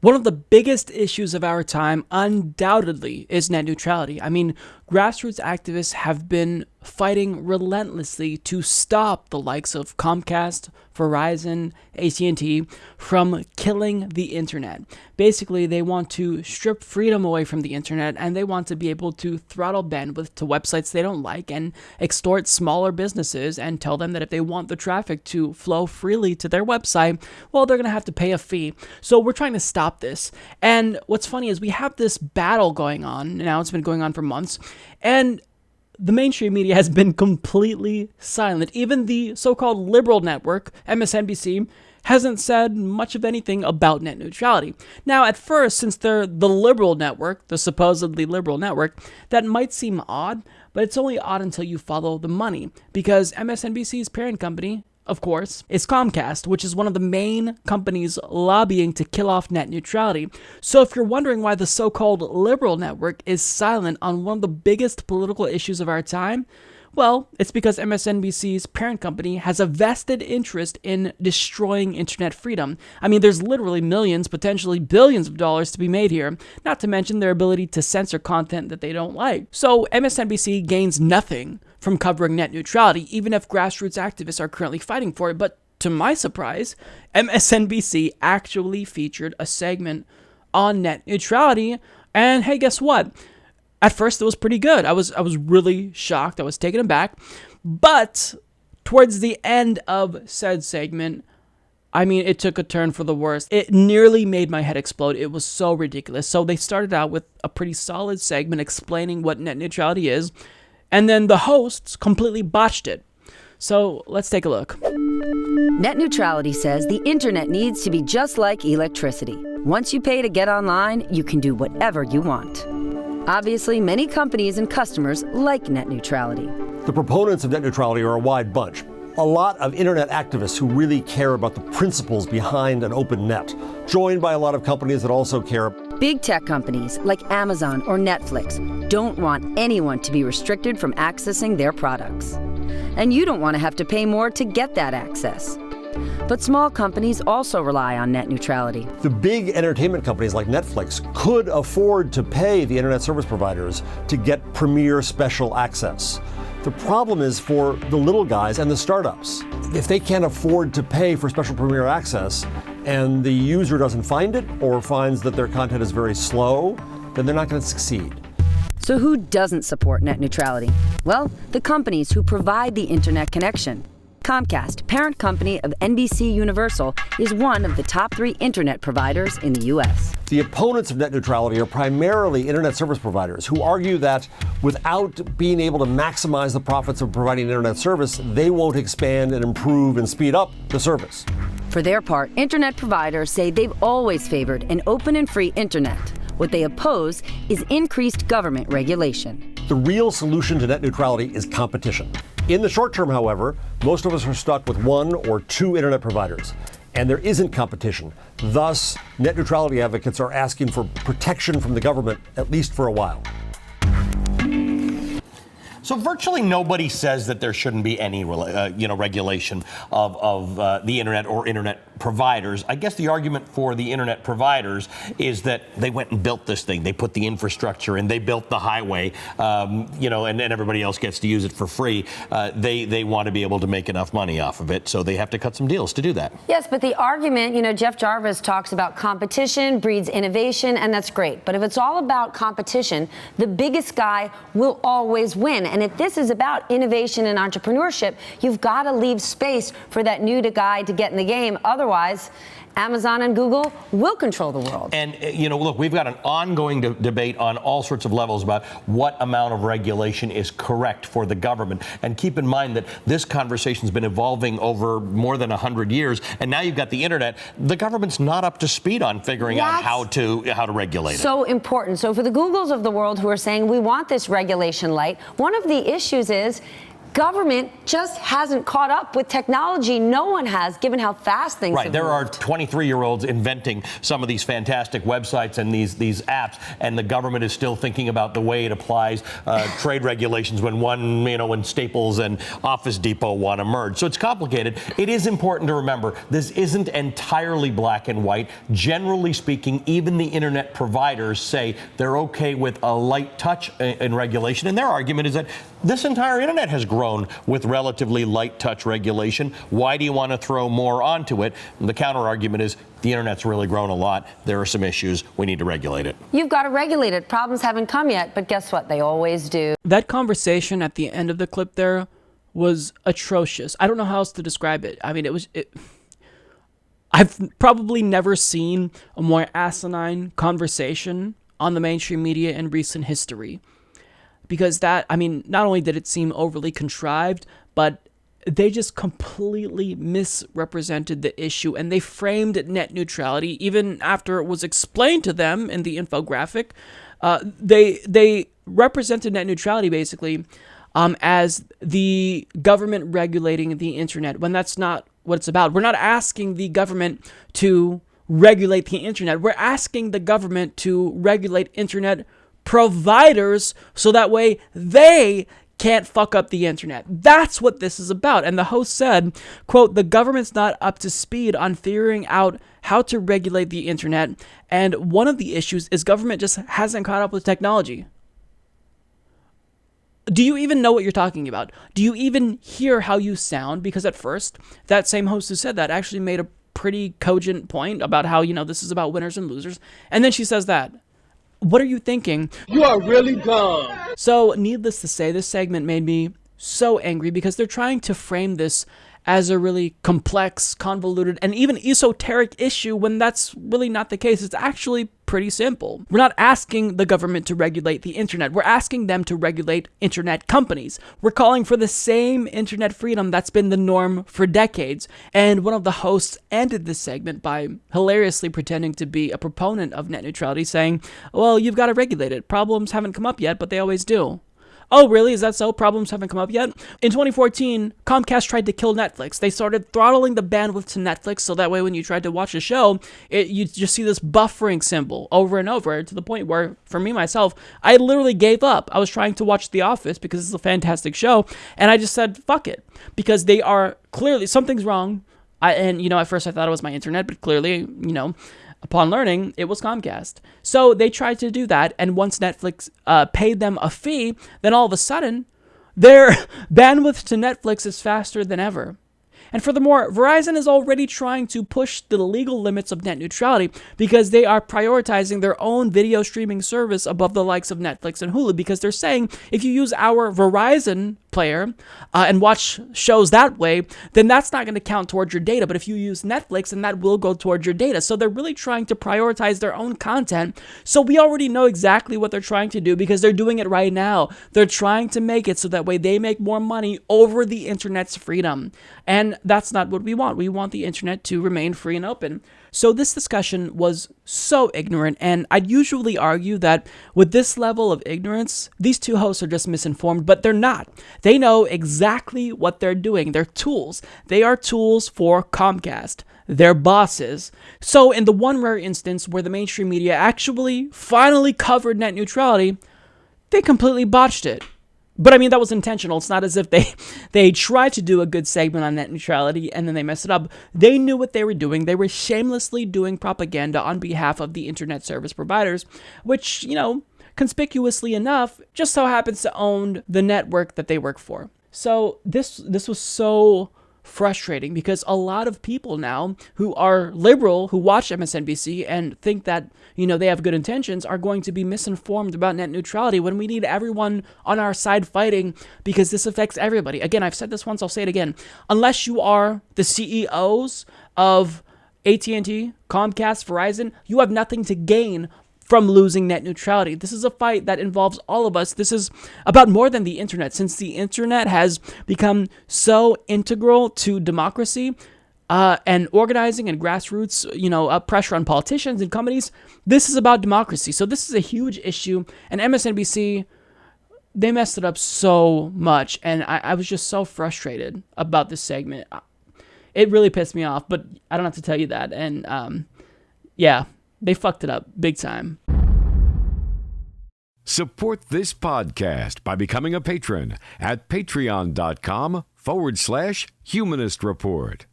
One of the biggest issues of our time, undoubtedly, is net neutrality. I mean, grassroots activists have been fighting relentlessly to stop the likes of Comcast, Verizon, AT&T from killing the internet. Basically, they want to strip freedom away from the internet, and they want to be able to throttle bandwidth to websites they don't like and extort smaller businesses and tell them that if they want the traffic to flow freely to their website, well, they're going to have to pay a fee. So we're trying to stop this. And what's funny is we have this battle going on. Now it's been going on for months. And the mainstream media has been completely silent. Even the so-called liberal network, MSNBC, hasn't said much of anything about net neutrality. Now, at first, since they're the liberal network, the supposedly liberal network, that might seem odd, but it's only odd until you follow the money, because MSNBC's parent company, of course, is Comcast, which is one of the main companies lobbying to kill off net neutrality. So if you're wondering why the so-called liberal network is silent on one of the biggest political issues of our time, well, it's because MSNBC's parent company has a vested interest in destroying internet freedom. I mean, there's literally millions, potentially billions of dollars to be made here, not to mention their ability to censor content that they don't like. So MSNBC gains nothing from covering net neutrality, even if grassroots activists are currently fighting for it. But to my surprise, MSNBC actually featured a segment on net neutrality, and hey, guess what? At first, it was pretty good. I was really shocked. I was taken aback. But towards the end of said segment, I mean, it took a turn for the worse. It nearly made my head explode. It was so ridiculous. So they started out with a pretty solid segment explaining what net neutrality is, and then the hosts completely botched it. So let's take a look. Net neutrality says the internet needs to be just like electricity. Once you pay to get online, you can do whatever you want. Obviously, many companies and customers like net neutrality. The proponents of net neutrality are a wide bunch. A lot of internet activists who really care about the principles behind an open net, joined by a lot of companies that also care. Big tech companies like Amazon or Netflix don't want anyone to be restricted from accessing their products. And you don't want to have to pay more to get that access. But small companies also rely on net neutrality. The big entertainment companies like Netflix could afford to pay the internet service providers to get premier special access. The problem is for the little guys and the startups. If they can't afford to pay for special premier access and the user doesn't find it or finds that their content is very slow, then they're not going to succeed. So who doesn't support net neutrality? Well, the companies who provide the internet connection. Comcast, parent company of NBC Universal, is one of the top 3 internet providers in the U.S. The opponents of net neutrality are primarily internet service providers who argue that without being able to maximize the profits of providing internet service, they won't expand and improve and speed up the service. For their part, internet providers say they've always favored an open and free internet. What they oppose is increased government regulation. The real solution to net neutrality is competition. In the short term, however, most of us are stuck with 1 or 2 internet providers, and there isn't competition. Thus, net neutrality advocates are asking for protection from the government, at least for a while. So virtually nobody says that there shouldn't be any regulation of the internet or internet providers. I guess the argument for the internet providers is that they went and built this thing. They put the infrastructure in. They built the highway, and everybody else gets to use it for free. They want to be able to make enough money off of it, so they have to cut some deals to do that. Yes, but the argument, Jeff Jarvis talks about competition breeds innovation, and that's great. But if it's all about competition, the biggest guy will always win. And if this is about innovation and entrepreneurship, you've got to leave space for that new guy to get in the game. Otherwise, Amazon and Google will control the world. And, look, we've got an ongoing debate on all sorts of levels about what amount of regulation is correct for the government. And keep in mind that this conversation's been evolving over more than 100 years. And now you've got the internet. The government's not up to speed on figuring out how to regulate it. So important. So for the Googles of the world who are saying we want this regulation light, one of the issues is Government just hasn't caught up with technology. No one has, given how fast things have Right. There are moved. 23-year-olds inventing some of these fantastic websites and these apps, and the government is still thinking about the way it applies trade regulations when Staples and Office Depot want to merge. So it's complicated. It is important to remember this isn't entirely black and white. Generally speaking, even the internet providers say they're okay with a light touch in regulation, and their argument is that this entire internet has grown with relatively light touch regulation. Why do you want to throw more onto it? And the counter argument is the internet's really grown a lot. There are some issues. We need to regulate it. You've got to regulate it. Problems haven't come yet, but guess what? They always do. That conversation at the end of the clip there was atrocious. I don't know how else to describe it. I mean, I've probably never seen a more asinine conversation on the mainstream media in recent history. Because not only did it seem overly contrived, but they just completely misrepresented the issue, and they framed net neutrality, even after it was explained to them in the infographic. They represented net neutrality basically as the government regulating the internet, when that's not what it's about. We're not asking the government to regulate the internet. We're asking the government to regulate internet providers so that way they can't fuck up the internet. That's what this is about. And the host said, quote, "The government's not up to speed on figuring out how to regulate the internet, and one of the issues is government just hasn't caught up with technology." Do you even know what you're talking about? Do you even hear how you sound? Because at first, that same host who said that actually made a pretty cogent point about how, this is about winners and losers. And then she says that. What are you thinking? You are really dumb. So, needless to say, this segment made me so angry because they're trying to frame this as a really complex, convoluted, and even esoteric issue when that's really not the case. It's actually pretty simple. We're not asking the government to regulate the internet. We're asking them to regulate internet companies. We're calling for the same internet freedom that's been the norm for decades. And one of the hosts ended this segment by hilariously pretending to be a proponent of net neutrality, saying, "Well, you've got to regulate it. Problems haven't come up yet, but they always do." Oh, really? Is that so? Problems haven't come up yet? In 2014, Comcast tried to kill Netflix. They started throttling the bandwidth to Netflix so that way when you tried to watch a show, you just see this buffering symbol over and over to the point where, for me, myself, I literally gave up. I was trying to watch The Office because it's a fantastic show, and I just said, fuck it. Because they are clearly, something's wrong. At first I thought it was my internet, but clearly, upon learning, it was Comcast. So they tried to do that, and once Netflix paid them a fee, then all of a sudden, their bandwidth to Netflix is faster than ever. And furthermore, Verizon is already trying to push the legal limits of net neutrality because they are prioritizing their own video streaming service above the likes of Netflix and Hulu, because they're saying if you use our Verizon player and watch shows that way, then that's not going to count towards your data. But if you use Netflix, then that will go towards your data. So they're really trying to prioritize their own content. So we already know exactly what they're trying to do because they're doing it right now. They're trying to make it so that way they make more money over the internet's freedom. And that's not what we want. We want the internet to remain free and open. So this discussion was so ignorant, and I'd usually argue that with this level of ignorance, these two hosts are just misinformed, but they're not. They know exactly what they're doing. They're tools. They are tools for Comcast. They're bosses. So in the one rare instance where the mainstream media actually finally covered net neutrality, they completely botched it. But that was intentional. It's not as if they tried to do a good segment on net neutrality and then they messed it up. They knew what they were doing. They were shamelessly doing propaganda on behalf of the internet service providers, which, conspicuously enough, just so happens to own the network that they work for. So this was so frustrating because a lot of people now who are liberal, who watch MSNBC and think that, they have good intentions, are going to be misinformed about net neutrality when we need everyone on our side fighting because this affects everybody. Again, I've said this once, I'll say it again. Unless you are the CEOs of AT&T, Comcast, Verizon, you have nothing to gain from losing net neutrality. This is a fight that involves all of us. This is about more than the internet. Since the internet has become so integral to democracy and organizing and grassroots, pressure on politicians and companies, this is about democracy. So this is a huge issue, and MSNBC they messed it up so much, and I was just so frustrated about this segment. It really pissed me off, but I don't have to tell you that. And yeah, they fucked it up big time. Support this podcast by becoming a patron at patreon.com/Humanist Report.